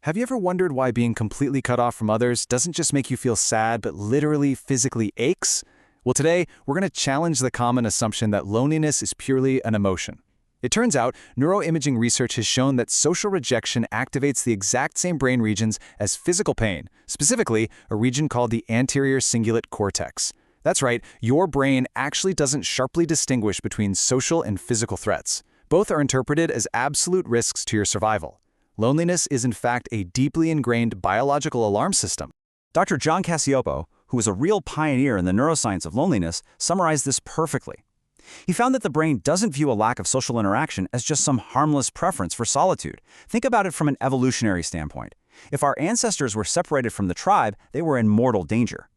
Have you ever wondered why being completely cut off from others doesn't just make you feel sad, but literally, physically aches? Well, today, we're going to challenge the common assumption that loneliness is purely an emotion. It turns out, neuroimaging research has shown that social rejection activates the exact same brain regions as physical pain, specifically, a region called the anterior cingulate cortex. That's right, your brain actually doesn't sharply distinguish between social and physical threats. Both are interpreted as absolute risks to your survival. Loneliness is in fact a deeply ingrained biological alarm system. Dr. John Cacioppo, who was a real pioneer in the neuroscience of loneliness, summarized this perfectly. He found that the brain doesn't view a lack of social interaction as just some harmless preference for solitude. Think about it from an evolutionary standpoint. If our ancestors were separated from the tribe, they were in mortal danger.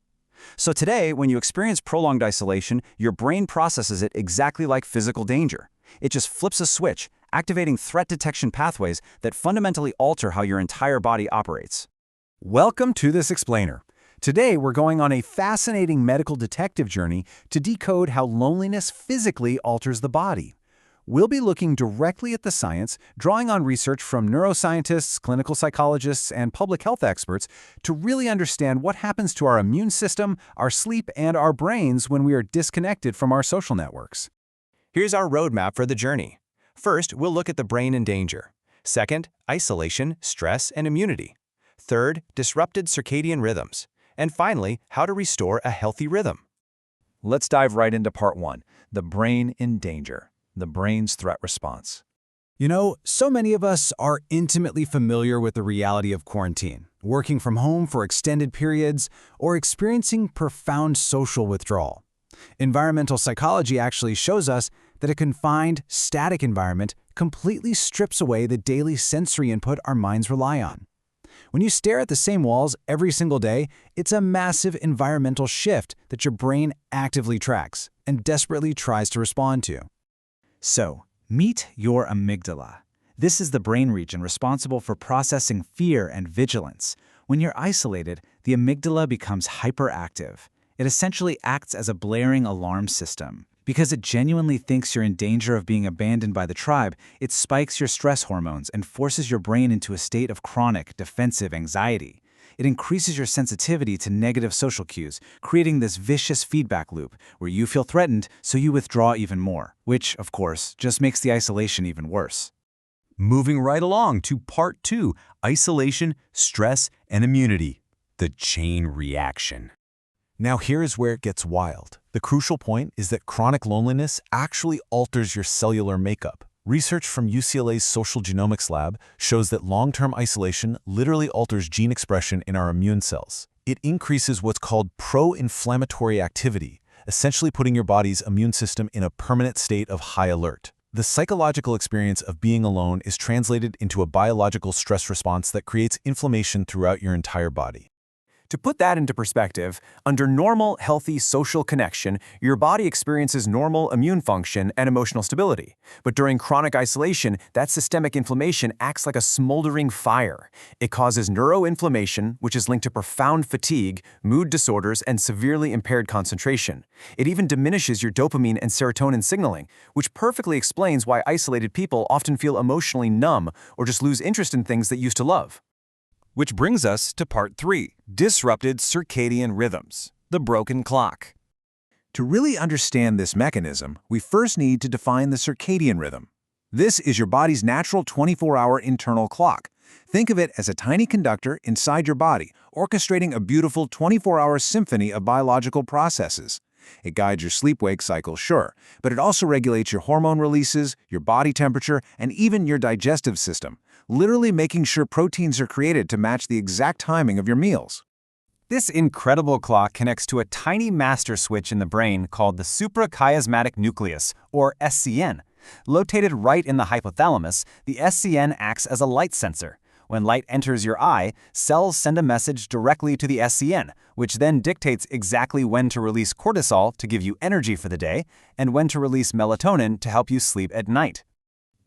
So today, when you experience prolonged isolation, your brain processes it exactly like physical danger. It just flips a switch, activating threat detection pathways that fundamentally alter how your entire body operates. Welcome to This Explainer. Today, we're going on a fascinating medical detective journey to decode how loneliness physically alters the body. We'll be looking directly at the science, drawing on research from neuroscientists, clinical psychologists, and public health experts to really understand what happens to our immune system, our sleep, and our brains when we are disconnected from our social networks. Here's our roadmap for the journey. First, we'll look at the brain in danger. Second, isolation, stress, and immunity. Third, disrupted circadian rhythms. And finally, how to restore a healthy rhythm. Let's dive right into part one, the brain in danger, the brain's threat response. You know, so many of us are intimately familiar with the reality of quarantine, working from home for extended periods, or experiencing profound social withdrawal. Environmental psychology actually shows us that a confined, static environment completely strips away the daily sensory input our minds rely on. When you stare at the same walls every single day, it's a massive environmental shift that your brain actively tracks and desperately tries to respond to. So, meet your amygdala. This is the brain region responsible for processing fear and vigilance. When you're isolated, the amygdala becomes hyperactive. It essentially acts as a blaring alarm system. Because it genuinely thinks you're in danger of being abandoned by the tribe, it spikes your stress hormones and forces your brain into a state of chronic, defensive anxiety. It increases your sensitivity to negative social cues, creating this vicious feedback loop where you feel threatened, so you withdraw even more, which, of course, just makes the isolation even worse. Moving right along to part two, isolation, stress, and immunity, the chain reaction. Now here's where it gets wild. The crucial point is that chronic loneliness actually alters your cellular makeup. Research from UCLA's Social Genomics Lab shows that long-term isolation literally alters gene expression in our immune cells. It increases what's called pro-inflammatory activity, essentially putting your body's immune system in a permanent state of high alert. The psychological experience of being alone is translated into a biological stress response that creates inflammation throughout your entire body. To put that into perspective, under normal, healthy social connection, your body experiences normal immune function and emotional stability. But during chronic isolation, that systemic inflammation acts like a smoldering fire. It causes neuroinflammation, which is linked to profound fatigue, mood disorders, and severely impaired concentration. It even diminishes your dopamine and serotonin signaling, which perfectly explains why isolated people often feel emotionally numb or just lose interest in things they used to love. Which brings us to part three, disrupted circadian rhythms, the broken clock. To really understand this mechanism, we first need to define the circadian rhythm. This is your body's natural 24-hour internal clock. Think of it as a tiny conductor inside your body, orchestrating a beautiful 24-hour symphony of biological processes. It guides your sleep-wake cycle, sure, but it also regulates your hormone releases, your body temperature, and even your digestive system, literally making sure proteins are created to match the exact timing of your meals. This incredible clock connects to a tiny master switch in the brain called the suprachiasmatic nucleus, or SCN. Located right in the hypothalamus, the SCN acts as a light sensor. When light enters your eye, cells send a message directly to the SCN, which then dictates exactly when to release cortisol to give you energy for the day, and when to release melatonin to help you sleep at night.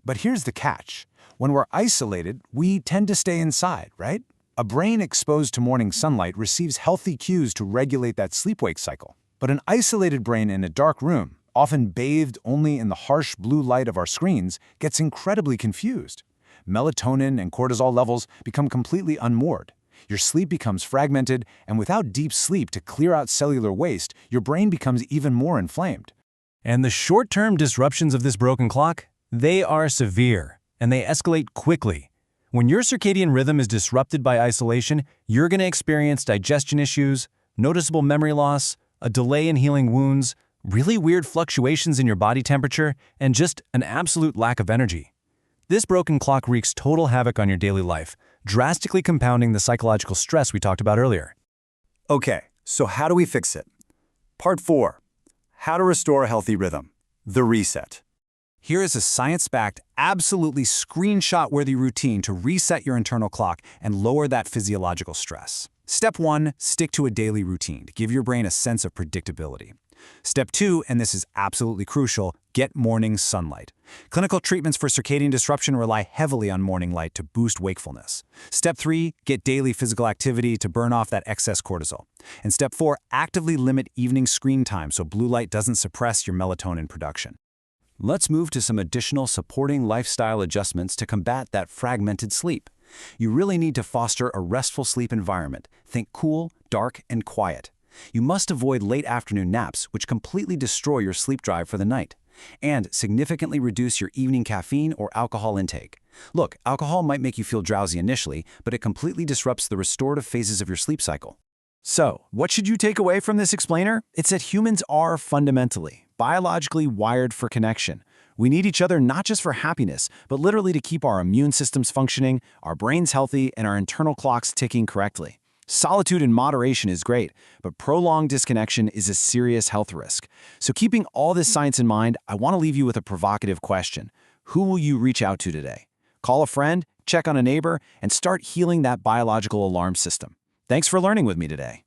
But here's the catch. When we're isolated, we tend to stay inside, right? A brain exposed to morning sunlight receives healthy cues to regulate that sleep-wake cycle. But an isolated brain in a dark room, often bathed only in the harsh blue light of our screens, gets incredibly confused. melatonin and cortisol levels become completely unmoored. Your sleep becomes fragmented, and without deep sleep to clear out cellular waste, your brain becomes even more inflamed. And the short-term disruptions of this broken clock? They are severe, and they escalate quickly. When your circadian rhythm is disrupted by isolation, you're going to experience digestion issues, noticeable memory loss, a delay in healing wounds, really weird fluctuations in your body temperature, and just an absolute lack of energy. This broken clock wreaks total havoc on your daily life, drastically compounding the psychological stress we talked about earlier. Okay, so how do we fix it? Part 4. How to restore a healthy rhythm. The reset. Here is a science-backed, absolutely screenshot-worthy routine to reset your internal clock and lower that physiological stress. Step 1, stick to a daily routine to give your brain a sense of predictability. Step 2, and this is absolutely crucial, get morning sunlight. Clinical treatments for circadian disruption rely heavily on morning light to boost wakefulness. Step 3, get daily physical activity to burn off that excess cortisol. And Step 4, actively limit evening screen time so blue light doesn't suppress your melatonin production. Let's move to some additional supporting lifestyle adjustments to combat that fragmented sleep. You really need to foster a restful sleep environment. Think cool, dark, and quiet. You must avoid late afternoon naps, which completely destroy your sleep drive for the night. And significantly reduce your evening caffeine or alcohol intake. Look, alcohol might make you feel drowsy initially, but it completely disrupts the restorative phases of your sleep cycle. So, what should you take away from this explainer? It's that humans are fundamentally, biologically wired for connection. We need each other not just for happiness, but literally to keep our immune systems functioning, our brains healthy, and our internal clocks ticking correctly. Solitude in moderation is great, but prolonged disconnection is a serious health risk. So keeping all this science in mind, I want to leave you with a provocative question. Who will you reach out to today? Call a friend, check on a neighbor, and start healing that biological alarm system. Thanks for learning with me today.